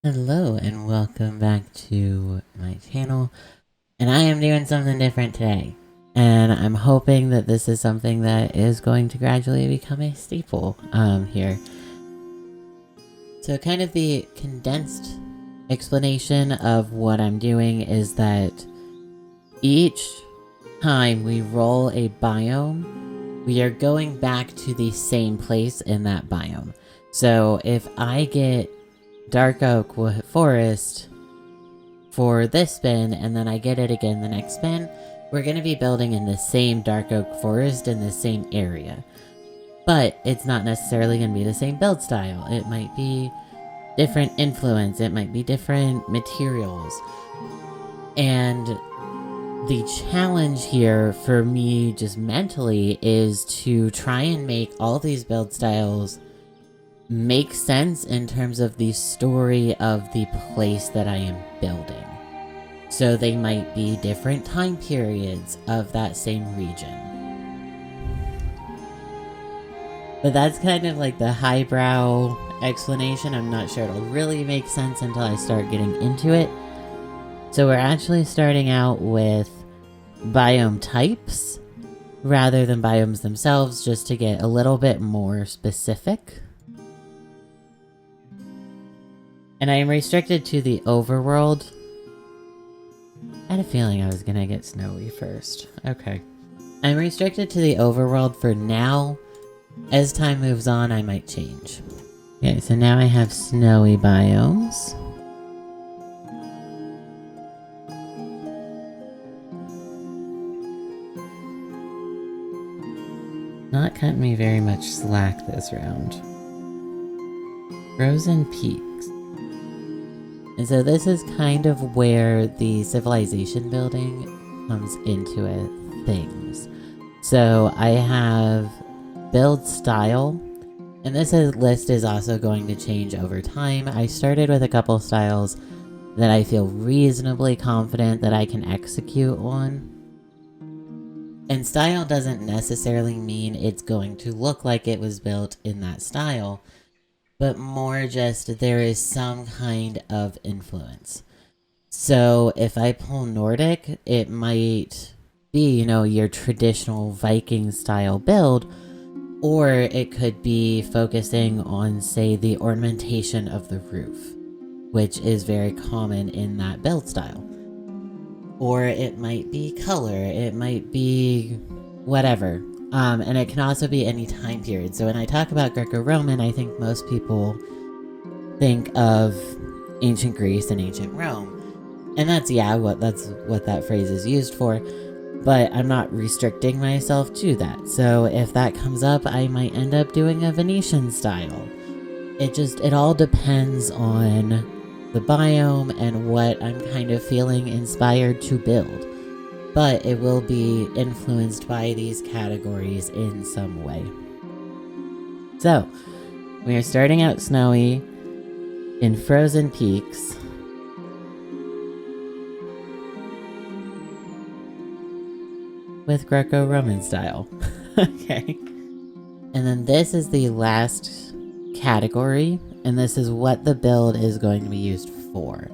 Hello and welcome back to my channel. And I am doing something different today. And I'm hoping that this is something that is going to gradually become a staple here. So kind of the condensed explanation of what I'm doing is that each time we roll a biome, we are going back to the same place in that biome. So if I get dark oak forest for this spin and then I get it again the next spin, we're going to be building in the same dark oak forest in the same area. But it's not necessarily going to be the same build style. It might be different influence, it might be different materials. And the challenge here for me just mentally is to try and make all these build styles make sense in terms of the story of the place that I am building. So they might be different time periods of that same region. But that's kind of like the highbrow explanation. I'm not sure it'll really make sense until I start getting into it. So we're actually starting out with biome types rather than biomes themselves, just to get a little bit more specific. And I am restricted to the overworld. I had a feeling I was gonna get snowy first. Okay. I'm restricted to the overworld for now. As time moves on, I might change. Okay, so now I have snowy biomes. Not cutting me very much slack this round. Frozen peaks. And so this is kind of where the civilization building comes into it, things. So I have build style, and this list is also going to change over time. I started with a couple styles that I feel reasonably confident that I can execute on. And style doesn't necessarily mean it's going to look like it was built in that style, but more just there is some kind of influence. So if I pull Nordic, it might be, your traditional Viking style build, or it could be focusing on, say, the ornamentation of the roof, which is very common in that build style. Or it might be color, it might be whatever. And it can also be any time period. So when I talk about Greco-Roman, I think most people think of ancient Greece and ancient Rome. And that's what that phrase is used for. But I'm not restricting myself to that. So if that comes up, I might end up doing a Venetian style. It all depends on the biome and what I'm kind of feeling inspired to build. But it will be influenced by these categories in some way. So, we are starting out snowy in frozen peaks. With Greco-Roman style. Okay. And then this is the last category, and this is what the build is going to be used for.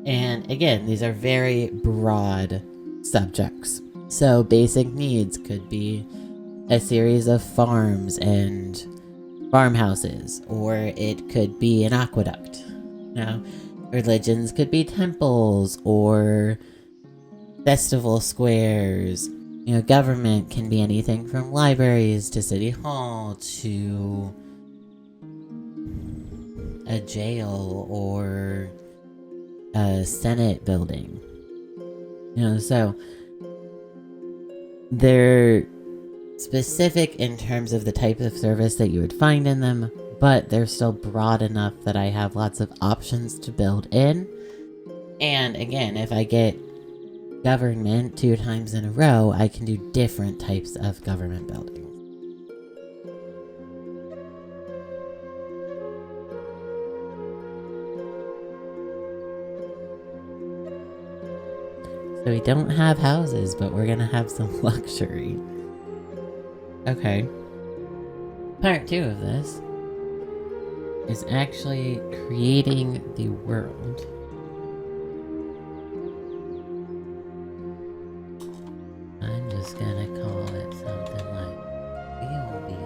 And again, these are very broad subjects. So basic needs could be a series of farms and farmhouses, or it could be an aqueduct. Religions could be temples or festival squares. Government can be anything from libraries to city hall to a jail or a Senate building. So they're specific in terms of the type of service that you would find in them, but they're still broad enough that I have lots of options to build in. And again, if I get government 2 times in a row, I can do different types of government buildings. So we don't have houses, but we're gonna have some luxury. Okay. Part 2 of this. is actually creating the world. I'm just gonna call it something like biome.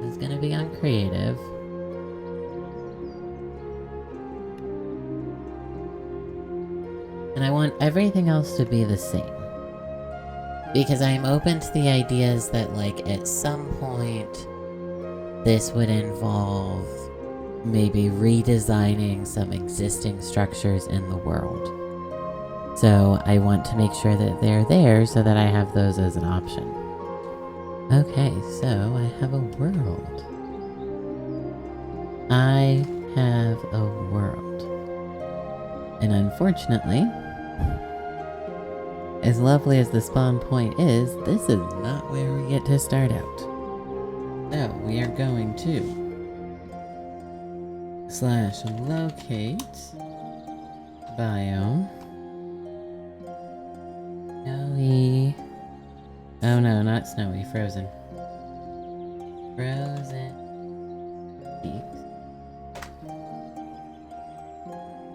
It's gonna be on creative. And I want everything else to be the same. Because I'm open to the ideas that, like, at some point, this would involve maybe redesigning some existing structures in the world. So I want to make sure that they're there so that I have those as an option. Okay, so I have a world. I have a world. And unfortunately, as lovely as the spawn point is, this is not where we get to start out. So we are going to /locate biome. Snowy. Oh no, not snowy, frozen. Frozen peaks.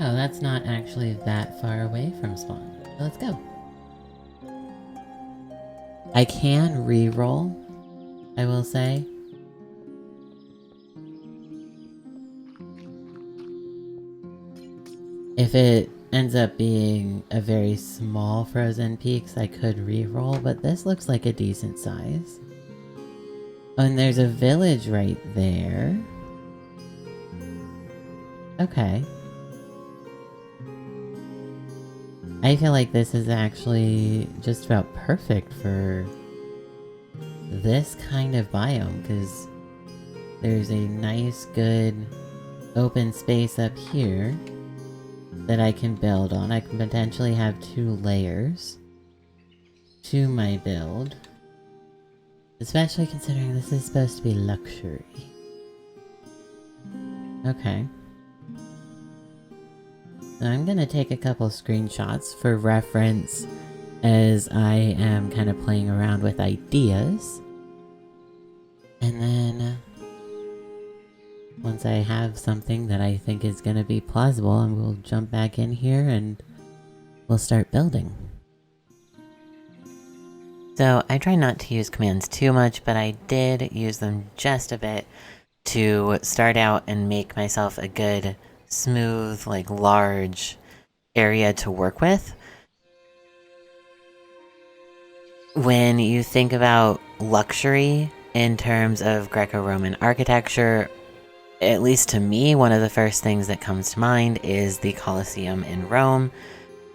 Oh, that's not actually that far away from spawn. So let's go. I can re-roll, I will say. If it ends up being a very small frozen peaks, I could re-roll, but this looks like a decent size. Oh, and there's a village right there. Okay. I feel like this is actually just about perfect for this kind of biome, because there's a nice, good open space up here that I can build on. I can potentially have 2 layers to my build, especially considering this is supposed to be luxury. Okay. So I'm gonna take a couple screenshots for reference as I am kind of playing around with ideas. And then once I have something that I think is gonna be plausible, I will jump back in here and we'll start building. So I try not to use commands too much, but I did use them just a bit to start out and make myself a good, smooth, like large area to work with. When you think about luxury in terms of Greco-Roman architecture, at least to me, one of the first things that comes to mind is the Colosseum in Rome,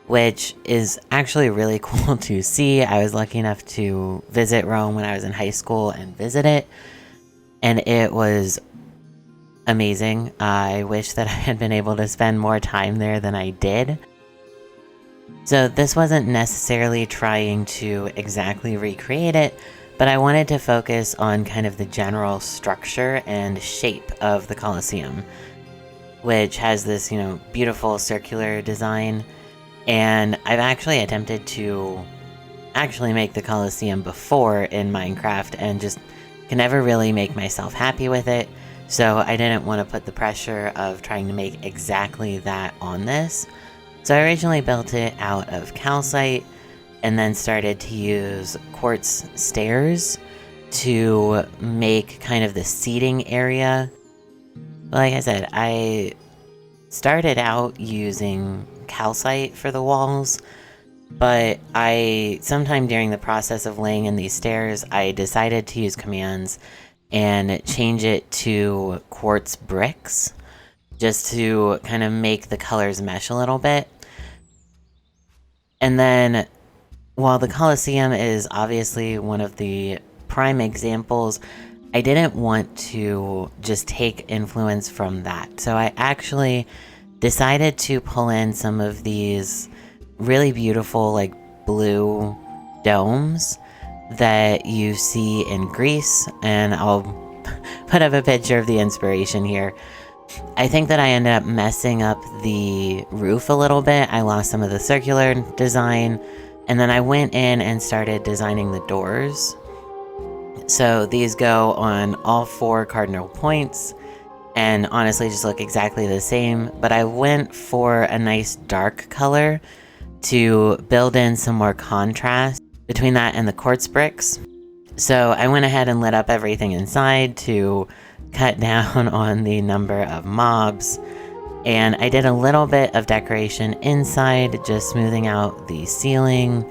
which is actually really cool to see. I was lucky enough to visit Rome when I was in high school and visit it, and it was amazing. I wish that I had been able to spend more time there than I did. So this wasn't necessarily trying to exactly recreate it, but I wanted to focus on kind of the general structure and shape of the Colosseum, which has this, you know, beautiful circular design. And I've actually attempted to actually make the Colosseum before in Minecraft and just can never really make myself happy with it. So I didn't want to put the pressure of trying to make exactly that on this. So I originally built it out of calcite and then started to use quartz stairs to make kind of the seating area. Like I said, I started out using calcite for the walls, but sometime during the process of laying in these stairs, I decided to use commands and change it to quartz bricks, just to kind of make the colors mesh a little bit. And then, while the Colosseum is obviously one of the prime examples, I didn't want to just take influence from that. So I actually decided to pull in some of these really beautiful, like, blue domes that you see in Greece, and I'll put up a picture of the inspiration here. I think that I ended up messing up the roof a little bit. I lost some of the circular design, and then I went in and started designing the doors. So these go on all 4 cardinal points and honestly just look exactly the same, but I went for a nice dark color to build in some more contrast between that and the quartz bricks. So I went ahead and lit up everything inside to cut down on the number of mobs. And I did a little bit of decoration inside, just smoothing out the ceiling,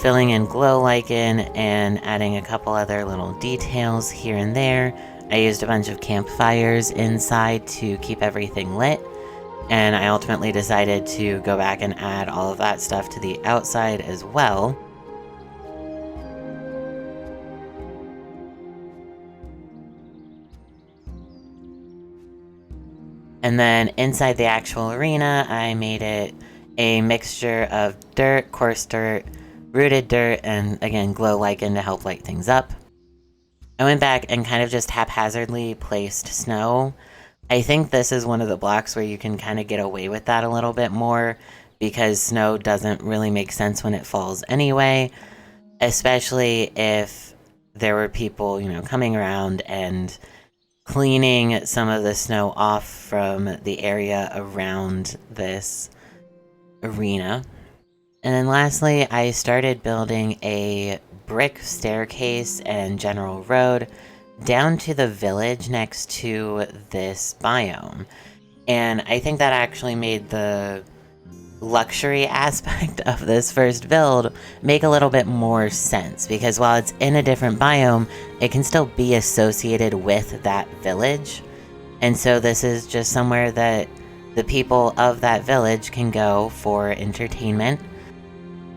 filling in glow lichen, and adding a couple other little details here and there. I used a bunch of campfires inside to keep everything lit. And I ultimately decided to go back and add all of that stuff to the outside as well. And then inside the actual arena, I made it a mixture of dirt, coarse dirt, rooted dirt, and again, glow lichen to help light things up. I went back and kind of just haphazardly placed snow. I think this is one of the blocks where you can kind of get away with that a little bit more because snow doesn't really make sense when it falls anyway, especially if there were people, coming around and cleaning some of the snow off from the area around this arena. And then lastly, I started building a brick staircase and general road down to the village next to this biome. And I think that actually made the luxury aspect of this first build make a little bit more sense, because while it's in a different biome, it can still be associated with that village. And so this is just somewhere that the people of that village can go for entertainment.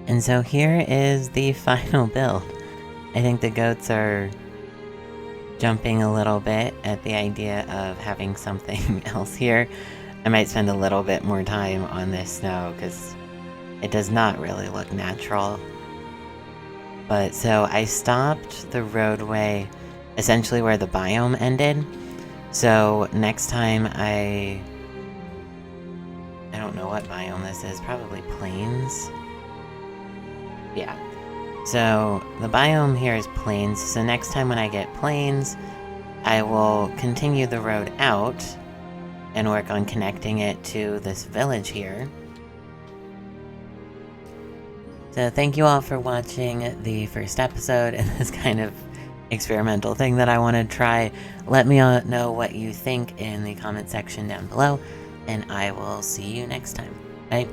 And so here is the final build. I think the goats are jumping a little bit at the idea of having something else here. I might spend a little bit more time on this snow because it does not really look natural. But so I stopped the roadway essentially where the biome ended. So next time I don't know what biome this is, probably plains. Yeah. So the biome here is plains. So next time when I get plains, I will continue the road out and work on connecting it to this village here. So thank you all for watching the first episode in this kind of experimental thing that I want to try. Let me know what you think in the comment section down below, and I will see you next time. Bye.